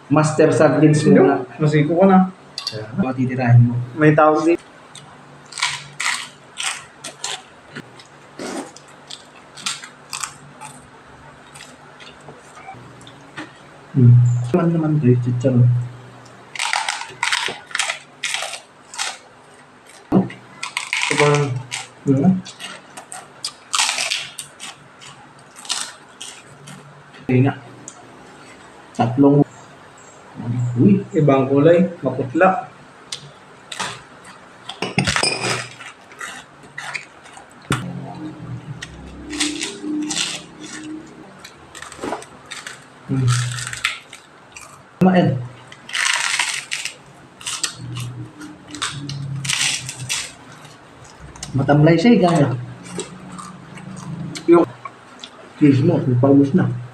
Master Sardines muna. Masiko ko na. Ano titirahin mo? May tawag din. Ano naman ito yung chicharon? So, parang, Okay na. Tatlong. Uy. ibang kulay, maputla. Kumain. Matamlay siya, gaya. Yung cheese mo, yung paubos na.